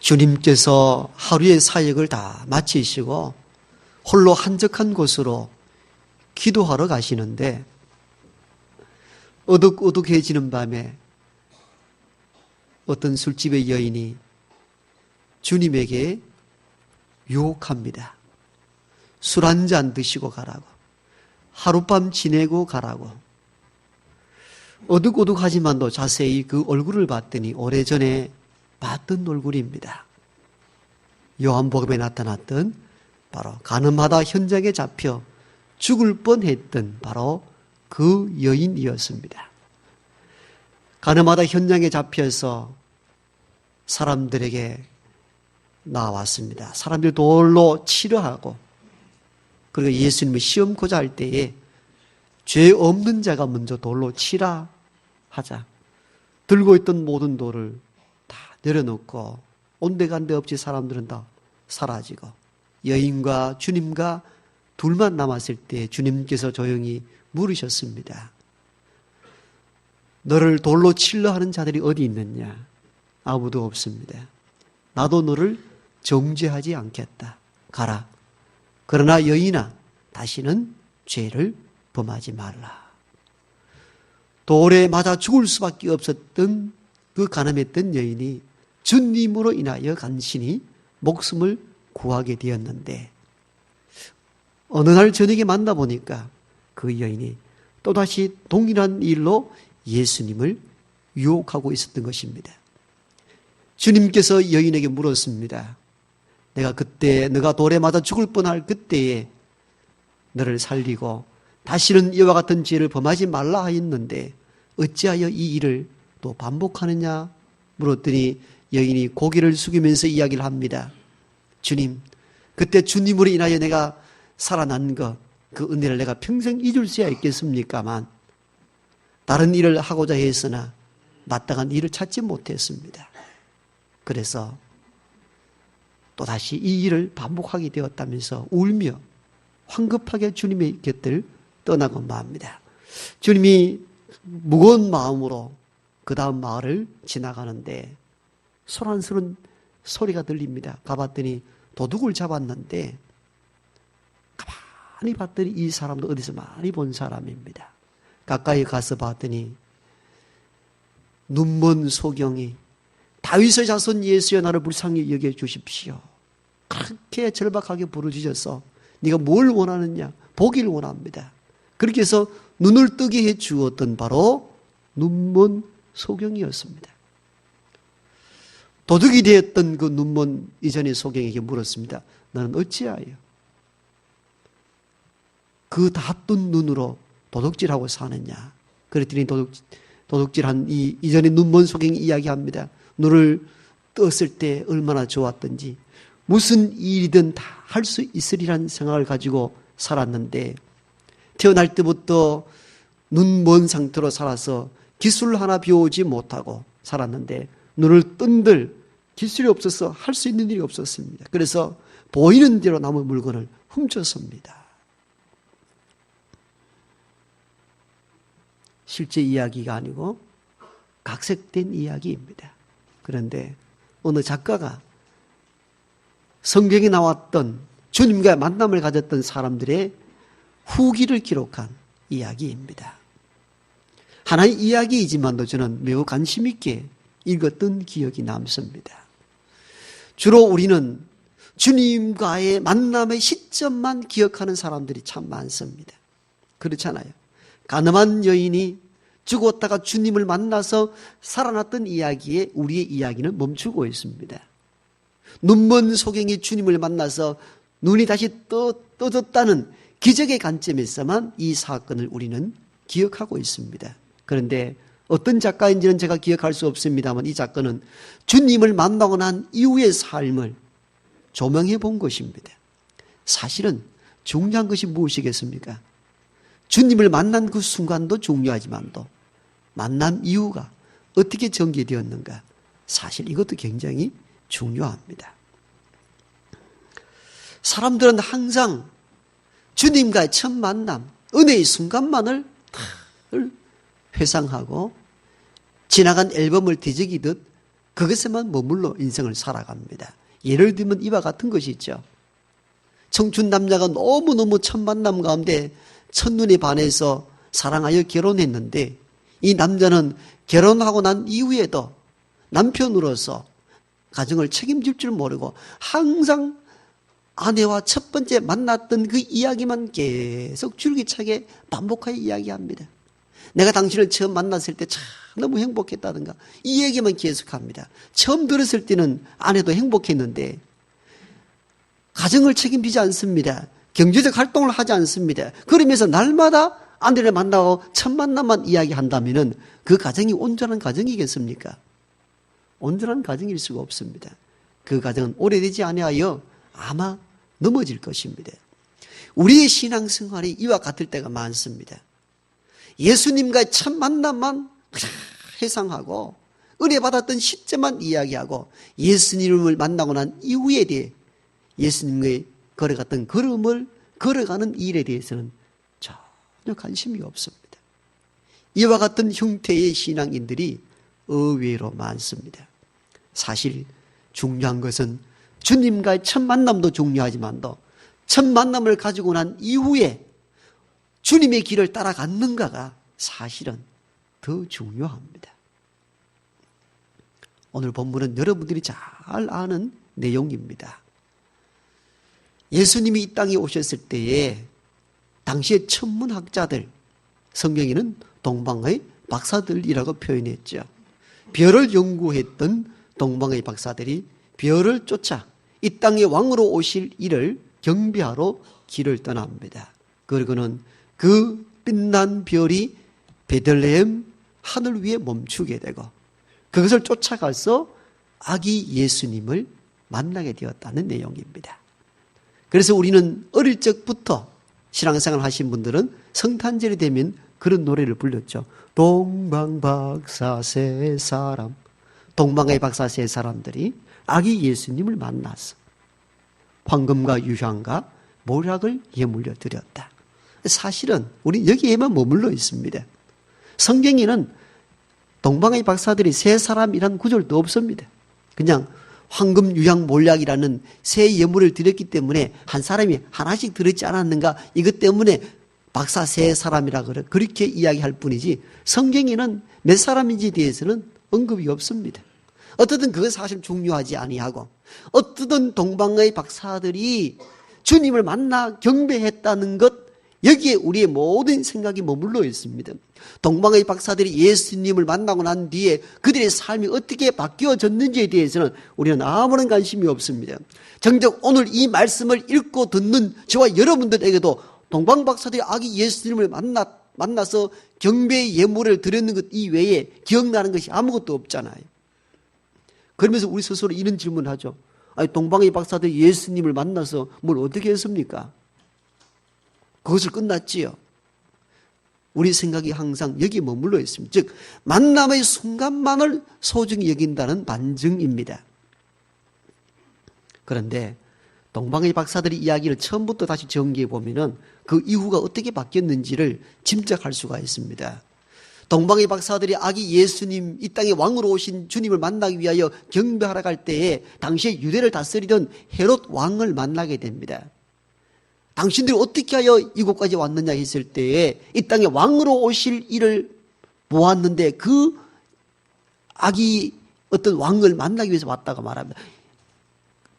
주님께서 하루의 사역을 다 마치시고 홀로 한적한 곳으로 기도하러 가시는데 어둑어둑해지는 밤에 어떤 술집의 여인이 주님에게 유혹합니다. 술 한 잔 드시고 가라고, 하룻밤 지내고 가라고. 어둑어둑하지만도 자세히 그 얼굴을 봤더니 오래전에 봤던 얼굴입니다. 요한복음에 나타났던 바로 가늠하다 현장에 잡혀 죽을 뻔했던 바로 그 여인이었습니다. 가늠하다 현장에 잡혀서 사람들에게 나왔습니다. 사람들 돌로 치려하고, 그리고 예수님을 시험코자 할 때에 죄 없는 자가 먼저 돌로 치라 하자 들고 있던 모든 돌을 다 내려놓고 온데간데 없이 사람들은 다 사라지고 여인과 주님과 둘만 남았을 때 주님께서 조용히 물으셨습니다. 너를 돌로 치려 하는 자들이 어디 있느냐? 아무도 없습니다. 나도 너를 정죄하지 않겠다. 가라. 그러나 여인아, 다시는 죄를 범하지 말라. 돌에 맞아 죽을 수밖에 없었던 그 가늠했던 여인이 주님으로 인하여 간신히 목숨을 구하게 되었는데, 어느 날 저녁에 만나보니까 그 여인이 또다시 동일한 일로 예수님을 유혹하고 있었던 것입니다. 주님께서 여인에게 물었습니다. 내가 그때 너가 돌에 맞아 죽을 뻔할 그때에 너를 살리고 다시는 이와 같은 죄를 범하지 말라 하였는데 어찌하여 이 일을 또 반복하느냐 물었더니 여인이 고개를 숙이면서 이야기를 합니다. 주님, 그때 주님으로 인하여 내가 살아난 그 은혜를 내가 평생 잊을 수야 있겠습니까만 다른 일을 하고자 했으나 마땅한 일을 찾지 못했습니다. 그래서 또다시 이 일을 반복하게 되었다면서 울며 황급하게 주님의 곁을 떠나고 맙니다. 주님이 무거운 마음으로 그 다음 마을을 지나가는데 소란스러운 소리가 들립니다. 가봤더니 도둑을 잡았는데 가만히 봤더니 이 사람도 어디서 많이 본 사람입니다. 가까이 가서 봤더니 눈먼 소경이 다윗의 자손 예수여 나를 불쌍히 여겨 주십시오. 그렇게 절박하게 부르짖어서 네가 뭘 원하느냐? 보기를 원합니다. 그렇게 해서 눈을 뜨게 해 주었던 바로 눈먼 소경이었습니다. 도둑이 되었던 그 눈먼 이전의 소경에게 물었습니다. 너는 어찌하여 그 다 뜬 눈으로 도둑질하고 사느냐? 그랬더니 도둑질한 이 이전의 눈먼 소경이 이야기합니다. 눈을 떴을 때 얼마나 좋았던지 무슨 일이든 다 할 수 있으리라는 생각을 가지고 살았는데 태어날 때부터 눈먼 상태로 살아서 기술 하나 배우지 못하고 살았는데 눈을 뜬들 기술이 없어서 할 수 있는 일이 없었습니다. 그래서 보이는 대로 남의 물건을 훔쳤습니다. 실제 이야기가 아니고 각색된 이야기입니다. 그런데 어느 작가가 성경에 나왔던 주님과의 만남을 가졌던 사람들의 후기를 기록한 이야기입니다. 하나의 이야기이지만도 저는 매우 관심 있게 읽었던 기억이 남습니다. 주로 우리는 주님과의 만남의 시점만 기억하는 사람들이 참 많습니다. 그렇잖아요. 가늠한 여인이 죽었다가 주님을 만나서 살아났던 이야기에 우리의 이야기는 멈추고 있습니다. 눈먼 소경이 주님을 만나서 눈이 다시 떠졌다는 기적의 관점에서만 이 사건을 우리는 기억하고 있습니다. 그런데 어떤 작가인지는 제가 기억할 수 없습니다만 이 작가는 주님을 만나고 난 이후의 삶을 조명해 본 것입니다. 사실은 중요한 것이 무엇이겠습니까? 주님을 만난 그 순간도 중요하지만도 만남 이후가 어떻게 전개되었는가, 사실 이것도 굉장히 중요합니다. 사람들은 항상 주님과의 첫 만남, 은혜의 순간만을 늘 회상하고 지나간 앨범을 뒤적이듯 그것에만 머물러 인생을 살아갑니다. 예를 들면 이와 같은 것이 있죠. 청춘 남자가 너무너무 첫 만남 가운데 첫눈에 반해서 사랑하여 결혼했는데 이 남자는 결혼하고 난 이후에도 남편으로서 가정을 책임질 줄 모르고 항상 아내와 첫 번째 만났던 그 이야기만 계속 줄기차게 반복하여 이야기합니다. 내가 당신을 처음 만났을 때 참 너무 행복했다든가 이 얘기만 계속합니다. 처음 들었을 때는 아내도 행복했는데 가정을 책임지지 않습니다. 경제적 활동을 하지 않습니다. 그러면서 날마다 아내를 만나고 첫 만남만 이야기한다면 그 가정이 온전한 가정이겠습니까? 온전한 가정일 수가 없습니다. 그 가정은 오래되지 아니하여 아마 넘어질 것입니다. 우리의 신앙생활이 이와 같을 때가 많습니다. 예수님과의 첫 만남만 회상하고 은혜 받았던 시점만 이야기하고 예수님을 만나고 난 이후에 대해 예수님과의 걸어갔던 걸음을 걸어가는 일에 대해서는 전혀 관심이 없습니다. 이와 같은 형태의 신앙인들이 의외로 많습니다. 사실 중요한 것은 주님과의 첫 만남도 중요하지만도 첫 만남을 가지고 난 이후에 주님의 길을 따라갔는가가 사실은 더 중요합니다. 오늘 본문은 여러분들이 잘 아는 내용입니다. 예수님이 이 땅에 오셨을 때에 당시의 천문학자들, 성경에는 동방의 박사들이라고 표현했죠. 별을 연구했던 동방의 박사들이 별을 쫓아 이 땅에 왕으로 오실 이를 경배하러 길을 떠납니다. 그리고는 그 빛난 별이 베들레헴 하늘 위에 멈추게 되고 그것을 쫓아가서 아기 예수님을 만나게 되었다는 내용입니다. 그래서 우리는 어릴 적부터 신앙생활 하신 분들은 성탄절이 되면 그런 노래를 불렀죠. 동방박사 세 사람, 동방의 박사 세 사람들이 아기 예수님을 만나서 황금과 유향과 모략을 예물려 드렸다. 사실은 우리 여기에만 머물러 있습니다. 성경에는 동방의 박사들이 세 사람이란 구절도 없습니다. 그냥 황금, 유향, 몰약이라는 세 예물을 드렸기 때문에 한 사람이 하나씩 드렸지 않았는가 이것 때문에 박사 세 사람이라 그렇게 이야기할 뿐이지 성경에는 몇 사람인지에 대해서는 언급이 없습니다. 어떻든 그건 사실 중요하지 아니하고 어떻든 동방의 박사들이 주님을 만나 경배했다는 것 여기에 우리의 모든 생각이 머물러 있습니다. 동방의 박사들이 예수님을 만나고 난 뒤에 그들의 삶이 어떻게 바뀌어졌는지에 대해서는 우리는 아무런 관심이 없습니다. 정작 오늘 이 말씀을 읽고 듣는 저와 여러분들에게도 동방 박사들이 아기 예수님을 만나서 경배의 예물을 드렸는 것 이외에 기억나는 것이 아무것도 없잖아요. 그러면서 우리 스스로 이런 질문을 하죠. 아니, 동방의 박사들이 예수님을 만나서 뭘 어떻게 했습니까? 그것을 끝났지요. 우리 생각이 항상 여기 머물러 있습니다. 즉 만남의 순간만을 소중히 여긴다는 반증입니다. 그런데 동방의 박사들의 이야기를 처음부터 다시 정리해 보면은 그 이후가 어떻게 바뀌었는지를 짐작할 수가 있습니다. 동방의 박사들이 아기 예수님, 이 땅에 왕으로 오신 주님을 만나기 위하여 경배하러 갈 때에 당시에 유대를 다스리던 헤롯 왕을 만나게 됩니다. 당신들이 어떻게 하여 이곳까지 왔느냐 했을 때에 이 땅에 왕으로 오실 일을 보았는데 그 아기 어떤 왕을 만나기 위해서 왔다고 말합니다.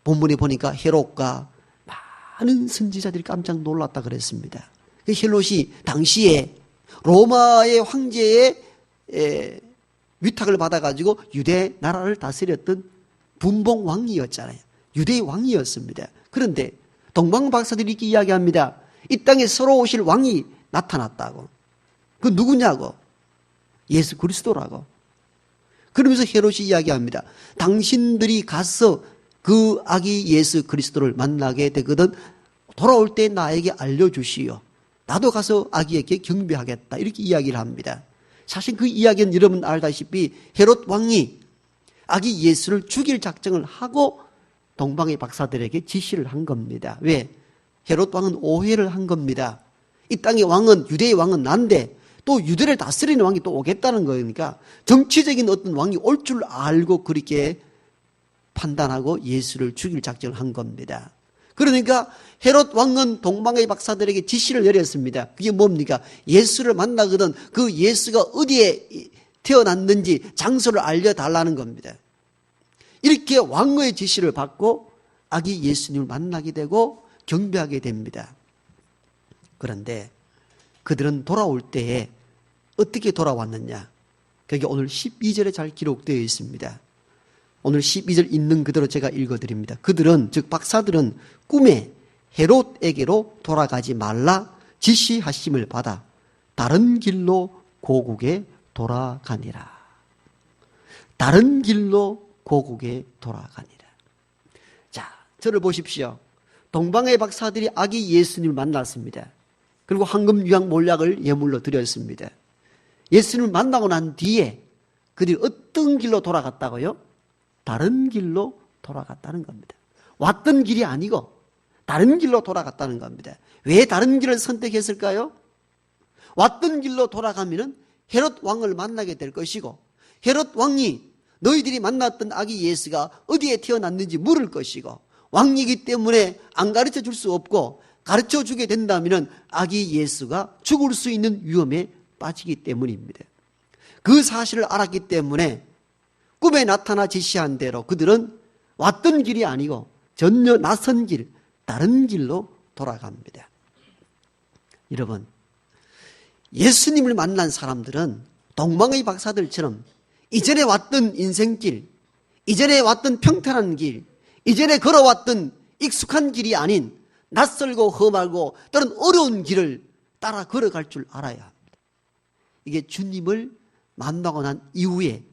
본문에 보니까 헤롯과 많은 선지자들이 깜짝 놀랐다 그랬습니다. 그 헤롯이 당시에 로마의 황제의 위탁을 받아가지고 유대 나라를 다스렸던 분봉 왕이었잖아요. 유대의 왕이었습니다. 그런데 동방 박사들이 이렇게 이야기합니다. 이 땅에 새로 오실 왕이 나타났다고. 그 누구냐고. 예수 그리스도라고. 그러면서 헤롯이 이야기합니다. 당신들이 가서 그 아기 예수 그리스도를 만나게 되거든 돌아올 때 나에게 알려주시오. 나도 가서 아기에게 경배하겠다. 이렇게 이야기를 합니다. 사실 그 이야기는 여러분 알다시피 헤롯 왕이 아기 예수를 죽일 작정을 하고 동방의 박사들에게 지시를 한 겁니다. 왜? 헤롯 왕은 오해를 한 겁니다. 이 땅의 왕은 유대의 왕은 난데 또 유대를 다스리는 왕이 또 오겠다는 거니까 정치적인 어떤 왕이 올 줄 알고 그렇게 판단하고 예수를 죽일 작정을 한 겁니다. 그러니까 헤롯 왕은 동방의 박사들에게 지시를 내렸습니다. 그게 뭡니까? 예수를 만나거든 그 예수가 어디에 태어났는지 장소를 알려달라는 겁니다. 이렇게 왕의 지시를 받고 아기 예수님을 만나게 되고 경배하게 됩니다. 그런데 그들은 돌아올 때에 어떻게 돌아왔느냐? 그게 오늘 12절에 잘 기록되어 있습니다. 오늘 12절 있는 그대로 제가 읽어드립니다. 그들은, 즉 박사들은 꿈에 헤롯에게로 돌아가지 말라 지시하심을 받아 다른 길로 고국에 돌아가니라. 다른 길로 고국에 돌아가니라. 자, 저를 보십시오. 동방의 박사들이 아기 예수님을 만났습니다. 그리고 황금 유향 몰약을 예물로 드렸습니다. 예수님을 만나고 난 뒤에 그들이 어떤 길로 돌아갔다고요? 다른 길로 돌아갔다는 겁니다. 왔던 길이 아니고 다른 길로 돌아갔다는 겁니다. 왜 다른 길을 선택했을까요? 왔던 길로 돌아가면 헤롯 왕을 만나게 될 것이고 헤롯 왕이 너희들이 만났던 아기 예수가 어디에 태어났는지 물을 것이고 왕이기 때문에 안 가르쳐 줄 수 없고 가르쳐 주게 된다면 아기 예수가 죽을 수 있는 위험에 빠지기 때문입니다. 그 사실을 알았기 때문에 꿈에 나타나 지시한 대로 그들은 왔던 길이 아니고 전혀 낯선 길, 다른 길로 돌아갑니다. 여러분, 예수님을 만난 사람들은 동방의 박사들처럼 이전에 왔던 인생길, 이전에 왔던 평탄한 길, 이전에 걸어왔던 익숙한 길이 아닌 낯설고 험하고 또는 어려운 길을 따라 걸어갈 줄 알아야 합니다. 이게 주님을 만나고 난 이후에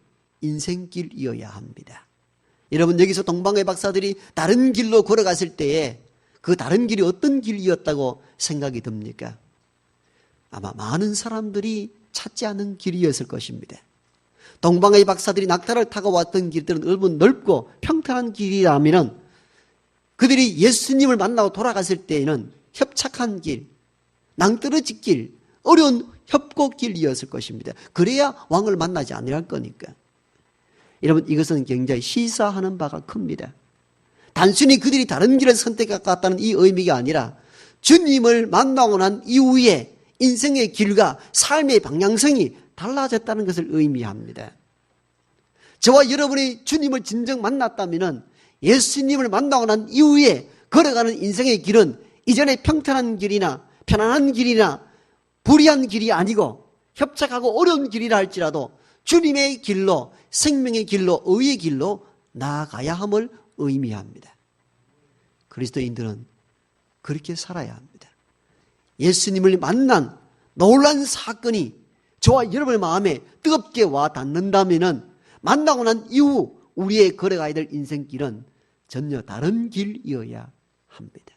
인생길이어야 합니다. 여러분, 여기서 동방의 박사들이 다른 길로 걸어갔을 때에 그 다른 길이 어떤 길이었다고 생각이 듭니까? 아마 많은 사람들이 찾지 않은 길이었을 것입니다. 동방의 박사들이 낙타를 타고 왔던 길들은 넓고 평탄한 길이라면 그들이 예수님을 만나고 돌아갔을 때에는 협착한 길, 낭떠러지 길, 어려운 협곡길이었을 것입니다. 그래야 왕을 만나지 않을 거니까. 여러분, 이것은 굉장히 시사하는 바가 큽니다. 단순히 그들이 다른 길을 선택했다는 이 의미가 아니라 주님을 만나고 난 이후에 인생의 길과 삶의 방향성이 달라졌다는 것을 의미합니다. 저와 여러분이 주님을 진정 만났다면 예수님을 만나고 난 이후에 걸어가는 인생의 길은 이전의 평탄한 길이나 편안한 길이나 불의한 길이 아니고 협착하고 어려운 길이라 할지라도 주님의 길로, 생명의 길로, 의의 길로 나아가야 함을 의미합니다. 그리스도인들은 그렇게 살아야 합니다. 예수님을 만난 놀란 사건이 저와 여러분의 마음에 뜨겁게 와 닿는다면 만나고 난 이후 우리의 걸어가야 될 인생길은 전혀 다른 길이어야 합니다.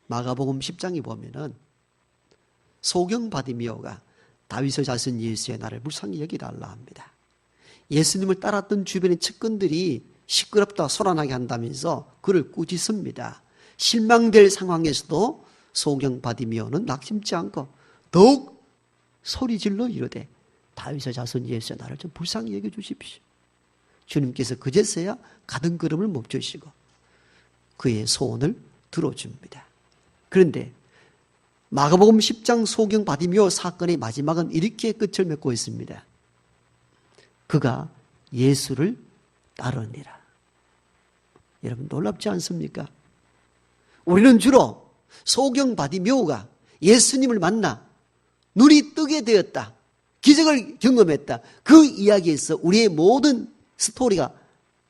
마가복음 10장에 보면은 소경 바디미오가 다윗의 자손 예수의 나를 불쌍히 여기달라 합니다. 예수님을 따랐던 주변의 측근들이 시끄럽다 소란하게 한다면서 그를 꾸짖습니다. 실망될 상황에서도 소경 바디미오는 낙심치 않고 더욱 소리질러 이르되 다윗의 자손 예수의 나를 좀 불쌍히 여겨주십시오. 주님께서 그제서야 가던 걸음을 멈추시고 그의 소원을 들어줍니다. 그런데 마가복음 10장 소경 바디미오 사건의 마지막은 이렇게 끝을 맺고 있습니다. 그가 예수를 따르니라. 여러분, 놀랍지 않습니까? 우리는 주로 소경 바디미오가 예수님을 만나 눈이 뜨게 되었다, 기적을 경험했다, 그 이야기에서 우리의 모든 스토리가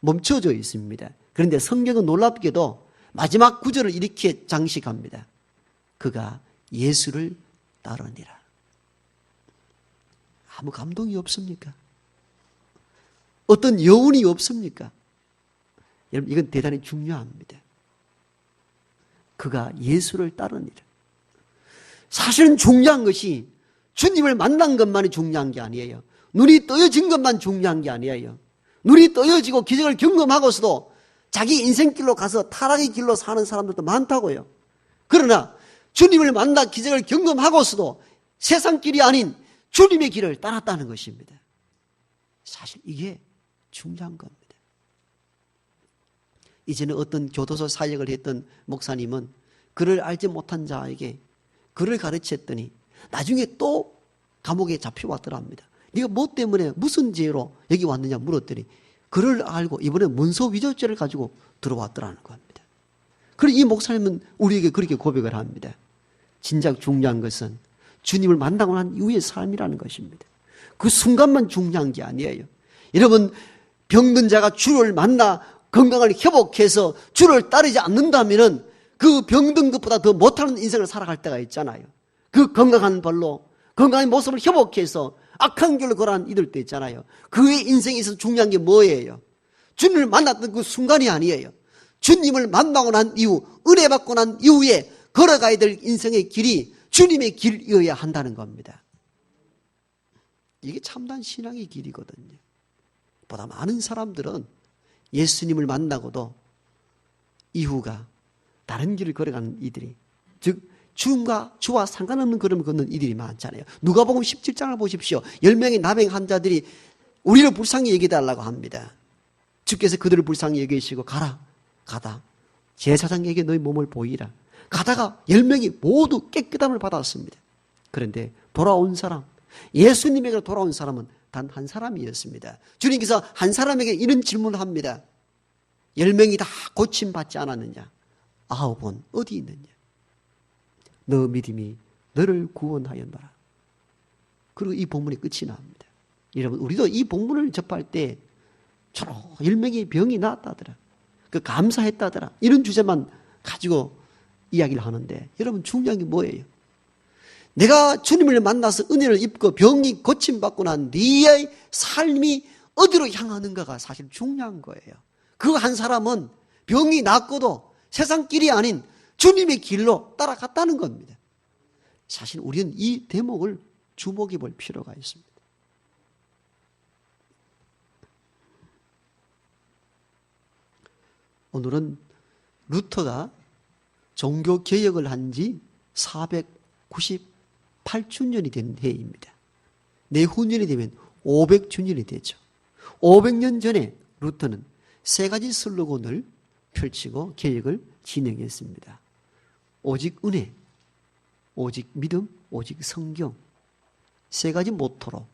멈춰져 있습니다. 그런데 성경은 놀랍게도 마지막 구절을 이렇게 장식합니다. 그가 예수를 따르니라. 아무 감동이 없습니까? 어떤 여운이 없습니까? 여러분, 이건 대단히 중요합니다. 그가 예수를 따르니라. 사실은 중요한 것이 주님을 만난 것만이 중요한 게 아니에요. 눈이 떠여진 것만 중요한 게 아니에요. 눈이 떠여지고 기적을 경험하고서도 자기 인생길로 가서 타락의 길로 사는 사람들도 많다고요. 그러나 주님을 만나 기적을 경험하고서도 세상 길이 아닌 주님의 길을 따랐다는 것입니다. 사실 이게 중요한 겁니다. 이제는 어떤 교도소 사역을 했던 목사님은 그를 알지 못한 자에게 그를 가르쳤더니 나중에 또 감옥에 잡혀왔더랍니다. 네가 뭐 때문에 무슨 죄로 여기 왔느냐 물었더니 그를 알고 이번에 문서 위조죄를 가지고 들어왔더라는 겁니다. 그리고 이 목사님은 우리에게 그렇게 고백을 합니다. 진작 중요한 것은 주님을 만나고 난 이후의 삶이라는 것입니다. 그 순간만 중요한 게 아니에요. 여러분, 병든 자가 주를 만나 건강을 회복해서 주를 따르지 않는다면 그 병든 것보다 더 못하는 인생을 살아갈 때가 있잖아요. 그 건강한 발로 건강한 모습을 회복해서 악한 길로 걸어간 이들 때 있잖아요. 그의 인생에 있어서 중요한 게 뭐예요? 주님을 만났던 그 순간이 아니에요. 주님을 만나고 난 이후, 은혜 받고 난 이후에 걸어가야 될 인생의 길이 주님의 길이어야 한다는 겁니다. 이게 참된 신앙의 길이거든요. 보다 많은 사람들은 예수님을 만나고도 이후가 다른 길을 걸어가는 이들이, 즉 주와 상관없는 걸음을 걷는 이들이 많잖아요. 누가복음 17장을 보십시오. 10명의 남행 환자들이 우리를 불쌍히 여겨달라고 합니다. 주께서 그들을 불쌍히 여기시고 가다 제사장에게 너희 몸을 보이라. 가다가 10명이 모두 깨끗함을 받았습니다. 그런데 돌아온 사람, 예수님에게 돌아온 사람은 단 한 사람이었습니다. 주님께서 한 사람에게 이런 질문을 합니다. 10명이 다 고침받지 않았느냐? 9은 어디 있느냐? 너 믿음이 너를 구원하였노라. 그리고 이 본문이 끝이 납니다. 여러분, 우리도 이 본문을 접할 때 저런 10명의 병이 나았다더라, 그 감사했다더라, 이런 주제만 가지고 이야기를 하는데, 여러분 중요한 게 뭐예요? 내가 주님을 만나서 은혜를 입고 병이 고침받고 난 네의 삶이 어디로 향하는가가 사실 중요한 거예요. 그 한 사람은 병이 낫고도 세상 길이 아닌 주님의 길로 따라갔다는 겁니다. 사실 우리는 이 대목을 주목해 볼 필요가 있습니다. 오늘은 루터가 종교개혁을 한 지 498주년이 된 해입니다. 내후년이 되면 500주년이 되죠. 500년 전에 루터는 세 가지 슬로건을 펼치고 개혁을 진행했습니다. 오직 은혜, 오직 믿음, 오직 성경, 세 가지 모토로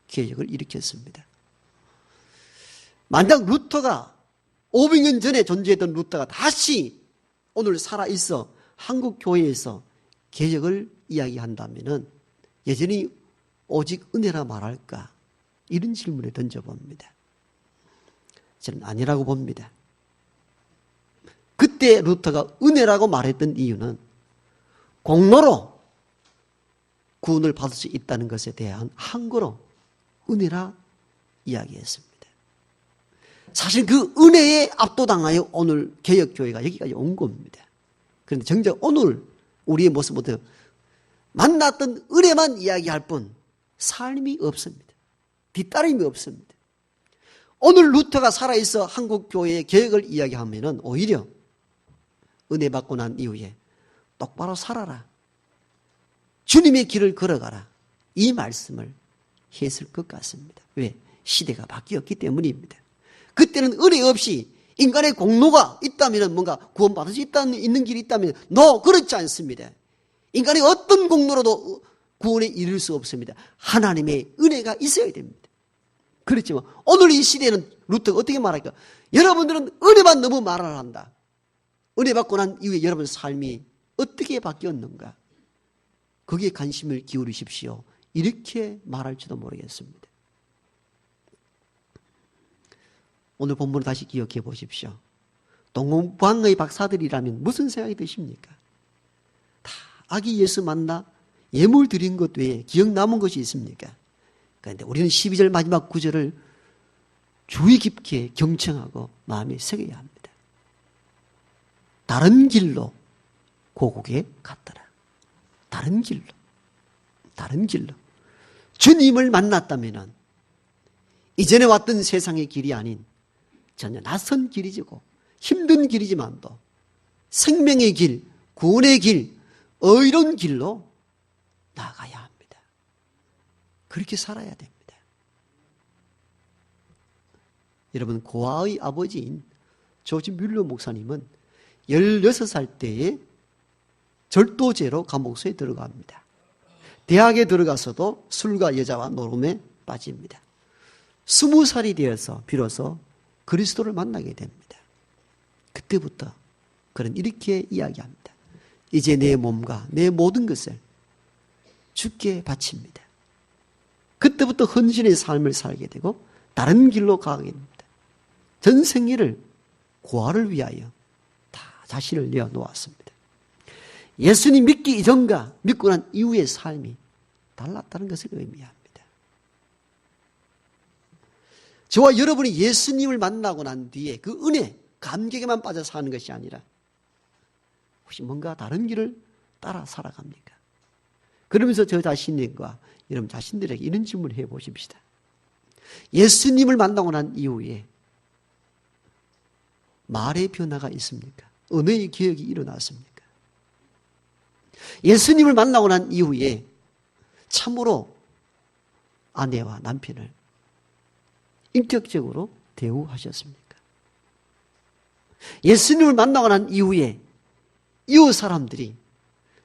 개혁을 일으켰습니다. 만약 루터가 500년 전에 존재했던 루터가 다시 오늘 살아있어 한국 교회에서 개혁을 이야기한다면 여전히 오직 은혜라 말할까? 이런 질문을 던져봅니다. 저는 아니라고 봅니다. 그때 루터가 은혜라고 말했던 이유는 공로로 구원을 받을 수 있다는 것에 대한 항거로 은혜라 이야기했습니다. 사실 그 은혜에 압도당하여 오늘 개혁교회가 여기까지 온 겁니다. 그런데 정작 오늘 우리의 모습부터 만났던 은혜만 이야기할 뿐 삶이 없습니다. 뒤따름이 없습니다. 오늘 루터가 살아있어 한국교회의 개혁을 이야기하면 오히려 은혜 받고 난 이후에 똑바로 살아라, 주님의 길을 걸어가라, 이 말씀을 했을 것 같습니다. 왜? 시대가 바뀌었기 때문입니다. 그때는 은혜 없이 인간의 공로가 있다면, 뭔가 구원받을 수 있는 길이 있다면, 그렇지 않습니다. 인간의 어떤 공로로도 구원에 이를 수 없습니다. 하나님의 은혜가 있어야 됩니다. 그렇지만 오늘 이 시대는 루터가 어떻게 말할까? 여러분들은 은혜만 너무 말을 한다. 은혜 받고 난 이후에 여러분의 삶이 어떻게 바뀌었는가? 거기에 관심을 기울이십시오. 이렇게 말할지도 모르겠습니다. 오늘 본문을 다시 기억해 보십시오. 동방의 박사들이라면 무슨 생각이 드십니까? 다 아기 예수 만나 예물 드린 것 외에 기억 남은 것이 있습니까? 그런데 우리는 12절 마지막 구절을 주의 깊게 경청하고 마음에 새겨야 합니다. 다른 길로 고국에 갔더라. 다른 길로. 주님을 만났다면 이전에 왔던 세상의 길이 아닌 전혀 낯선 길이지고 힘든 길이지만도 생명의 길, 구원의 길, 의로운 길로 나가야 합니다. 그렇게 살아야 됩니다. 여러분, 고아의 아버지인 조지 뮬러 목사님은 16살 때에 절도죄로 감옥소에 들어갑니다. 대학에 들어가서도 술과 여자와 노름에 빠집니다. 20살이 되어서 비로소 그리스도를 만나게 됩니다. 그때부터 그는 이렇게 이야기합니다. 이제 내 몸과 내 모든 것을 주께 바칩니다. 그때부터 헌신의 삶을 살게 되고 다른 길로 가게 됩니다. 전 생애를 고아를 위하여 다 자신을 내어놓았습니다. 예수님 믿기 이전과 믿고 난 이후의 삶이 달랐다는 것을 의미합니다. 저와 여러분이 예수님을 만나고 난 뒤에 그 은혜, 감격에만 빠져 사는 것이 아니라 혹시 뭔가 다른 길을 따라 살아갑니까? 그러면서 저 자신과 여러분 자신들에게 이런 질문을 해보십시다. 예수님을 만나고 난 이후에 말의 변화가 있습니까? 언어의 개혁이 일어났습니까? 예수님을 만나고 난 이후에 참으로 아내와 남편을 인격적으로 대우하셨습니까? 예수님을 만나고 난 이후에 이웃 사람들이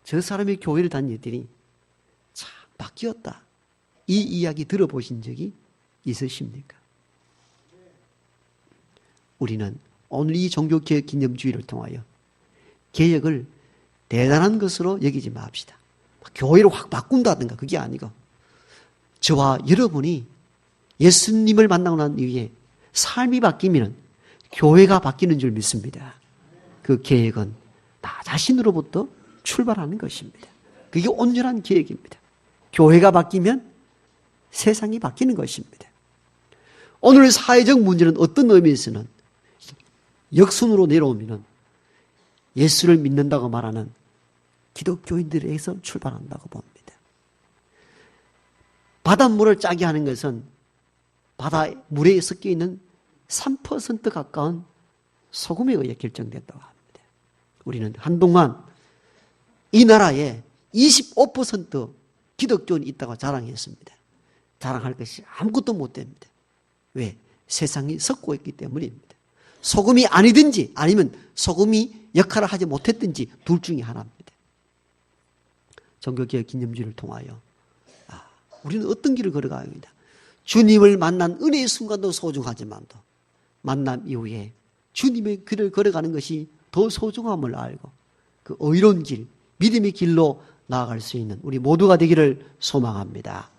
저 사람이 교회를 다니더니 참 바뀌었다. 이 이야기 들어보신 적이 있으십니까? 우리는 오늘 이 종교개혁 기념주의를 통하여 개혁을 대단한 것으로 여기지 맙시다. 교회를 확 바꾼다든가 그게 아니고 저와 여러분이 예수님을 만나고 난 이후에 삶이 바뀌면 교회가 바뀌는 줄 믿습니다. 그 계획은 나 자신으로부터 출발하는 것입니다. 그게 온전한 계획입니다. 교회가 바뀌면 세상이 바뀌는 것입니다. 오늘 사회적 문제는 어떤 의미에서는 역순으로 내려오면 예수를 믿는다고 말하는 기독교인들에게서 출발한다고 봅니다. 바닷물을 짜게 하는 것은 바닷물에 섞여 있는 3% 가까운 소금에 의해 결정된다고 합니다. 우리는 한동안 이 나라에 25% 기독교인이 있다고 자랑했습니다. 자랑할 것이 아무것도 못 됩니다. 왜? 세상이 섞고 있기 때문입니다. 소금이 아니든지 아니면 소금이 역할을 하지 못했든지 둘 중에 하나입니다. 종교개혁 기념주의를 통하여 우리는 어떤 길을 걸어가야 합니다. 주님을 만난 은혜의 순간도 소중하지만도 만남 이후에 주님의 길을 걸어가는 것이 더 소중함을 알고 그 의로운 길, 믿음의 길로 나아갈 수 있는 우리 모두가 되기를 소망합니다.